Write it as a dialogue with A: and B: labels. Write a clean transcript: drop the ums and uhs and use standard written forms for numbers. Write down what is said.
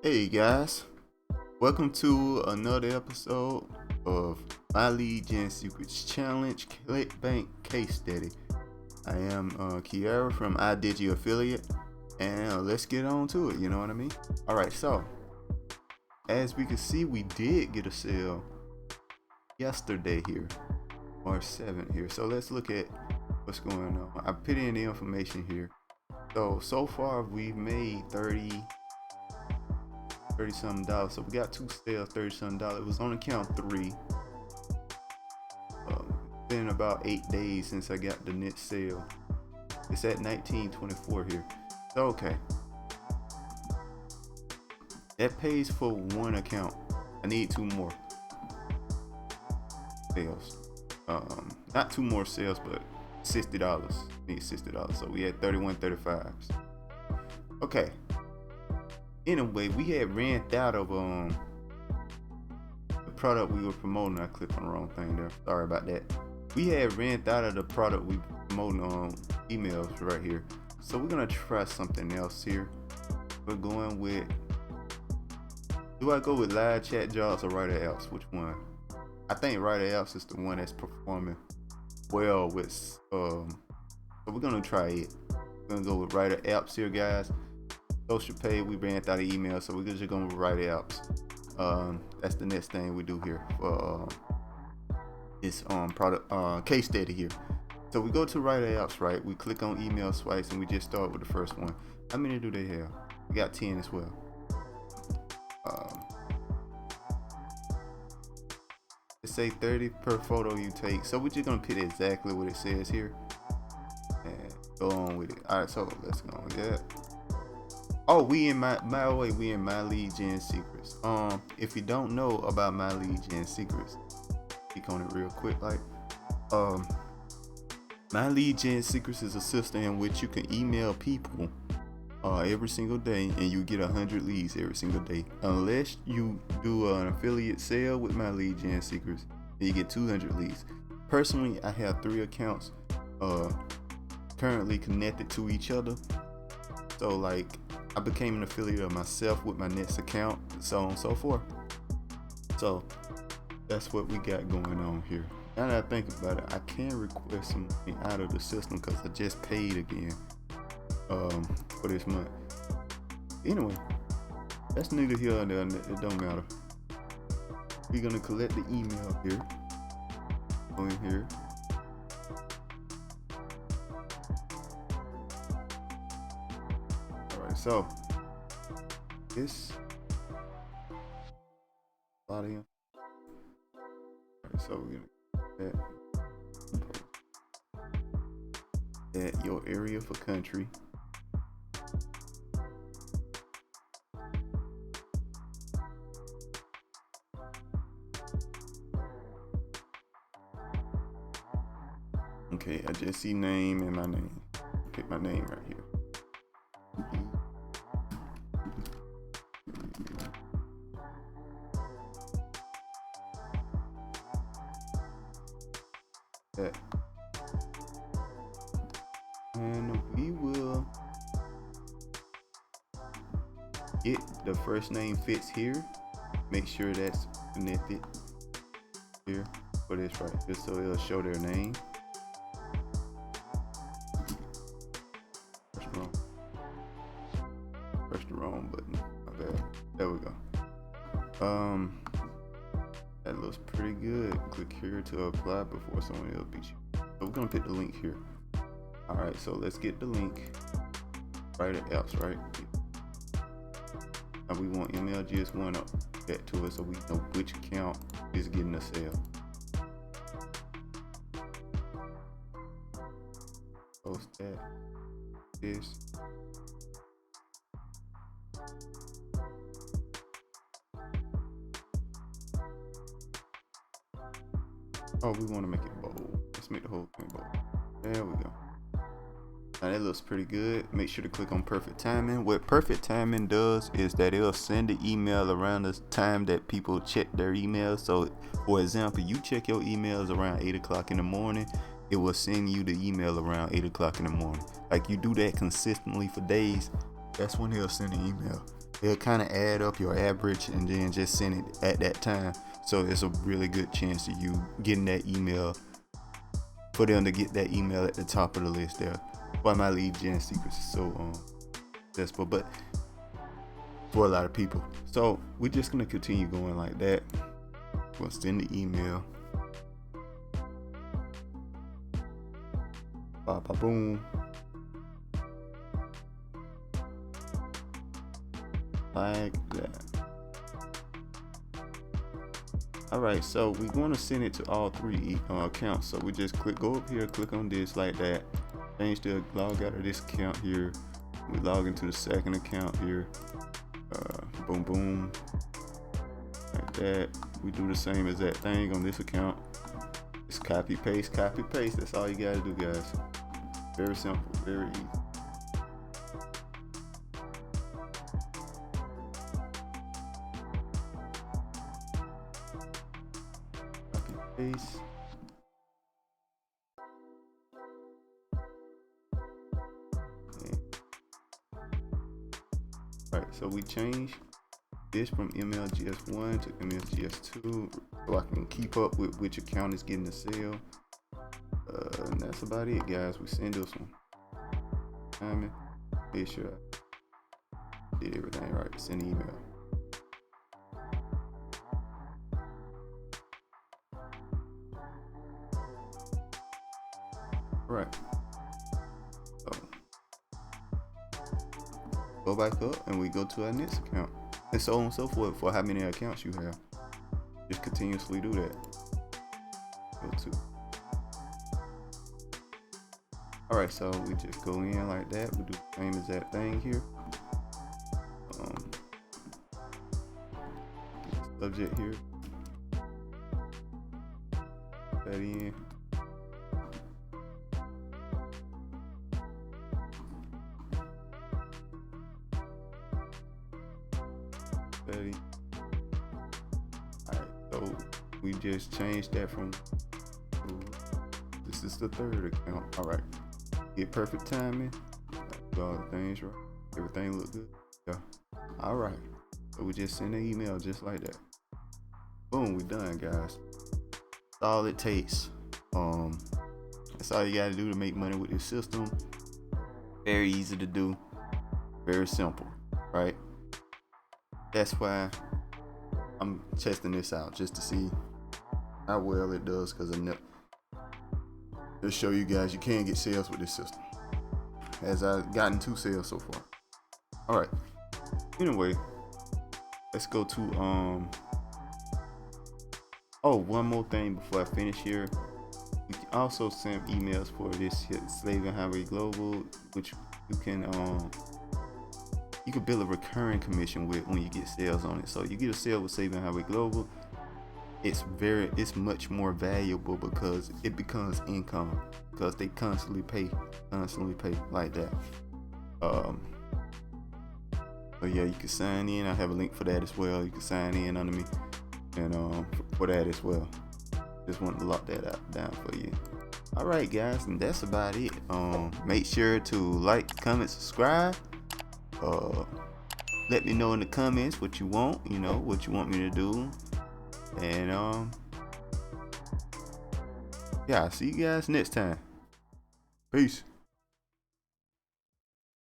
A: Hey guys, welcome to another episode of My Lead Gen Secrets Challenge Clickbank Case Study. I am Kiara from iDigi Affiliate, and let's get on to it, you know what I mean? Alright, so as we can see, we did get a sale yesterday here, March 7th here. So let's look at what's going on. I put in the information here. So far we've made 30 something dollars. So we got two sales, 30 something dollars. It was on account 3. It's been about 8 days since I got the net sale. It's at 1924 here. So okay, that pays for one account. I need 2 more sales. Not 2 more sales, but $60. Need $60. So we had 31.35s. Okay. Anyway, we had ran out of the product we were promoting. I clicked on the wrong thing there. Sorry about that. We had ran out of the product we were promoting on emails right here. So we're gonna try something else here. We're going with, do I go with live chat jobs or writer apps? Which one? I think writer apps is the one that's performing well with so we're gonna try it. We're gonna go with writer apps here, guys. Social pay, we ran out of email, so we're just going to write apps. That's the next thing we do here for this product case study here. So we go to write apps, right? We click on email swipes and we just start with the first one. How many do they have? We got 10 as well. Let's say 30 per photo you take. So we're just gonna put exactly what it says here and go on with it. All right, so let's go on with that. Oh, we in my lead gen secrets. If you don't know about my lead gen secrets, click on it real quick. Like, my lead gen secrets is a system in which you can email people every single day, and you get 100 leads every single day. Unless you do an affiliate sale with my lead gen secrets, then you get 200 leads. Personally, I have 3 accounts currently connected to each other. So like, I became an affiliate of myself with my next account, so on and so forth. So that's what we got going on here. Now that I think about it, I can request something out of the system because I just paid again for this month. Anyway, that's neither here nor there. It don't matter. We're gonna collect the email here. Go in here. So this audience. Alright, so we're gonna at your area for country. Okay, I just see name and my name. Pick my name right here. That. And we will get the first name fits here. Make sure that's connected here for this right, just so it'll show their name. Press the wrong button. My bad. There we go. That looks pretty good. Click here to apply before someone else beats you. So we're gonna put the link here. All right, so let's get the link. Write it apps, right? Now we want MLGS1 up back to it so we know which account is getting a sale. Post that. This. Oh, we want to make it bold. Let's make the whole thing bold. There we go. Now that looks pretty good. Make sure to click on perfect timing. What perfect timing does is that it'll send the email around the time that people check their emails. So for example, you check your emails around 8 o'clock in the morning, it will send you the email around 8 o'clock in the morning. Like, you do that consistently for days, that's when he'll send an email. it'll kind of add up your average and then just send it at that time. So it's a really good chance of you getting that email, for them to get that email at the top of the list there. Why my lead gen secrets is so successful, but for a lot of people. So we're just gonna continue going like that. We'll send the email. Boom. Like that. Alright, so we're going to send it to all 3 accounts. So we just go up here, click on this like that. Change the log out of this account here. We log into the second account here. Boom. Like that. We do the same as that thing on this account. Just copy, paste. That's all you got to do, guys. Very simple, very easy. Paste. Alright, so we change this from MLGS1 to MLGS2 so I can keep up with which account is getting the sale. And that's about it, guys. We send this one. Timing. Make sure I did everything right. Send the email. Right. So go back up and we go to our next account, and so on and so forth for how many accounts you have. Just continuously do that. Go to. Alright, so we just go in like that. We do the same as that thing here. Subject here. Put that in. Alright, so we just changed that from, this is the 3rd account. Alright, get perfect timing, do all the things right, everything look good. Yeah. Alright, so we just send an email just like that. Boom, we done, guys. That's all it takes. That's all you gotta do to make money with this system. Very easy to do, very simple, right? That's why I'm testing this out, just to see how well it does, because to show you guys you can get sales with this system, as I've gotten 2 sales so far. Alright, anyway, let's go to one more thing before I finish here. You can also send emails for this Slave and Highway Global, which you can build a recurring commission with when you get sales on it. So you get a sale with Saving Highway Global, it's much more valuable because it becomes income, because they constantly pay like that. So yeah, you can sign in. I have a link for that as well. You can sign in under me, and for that as well. Just wanted to lock that down for you. All right, guys, and that's about it. Make sure to like, comment, subscribe. Let me know in the comments what you want, what you want me to do. And yeah, I'll see you guys next time. Peace.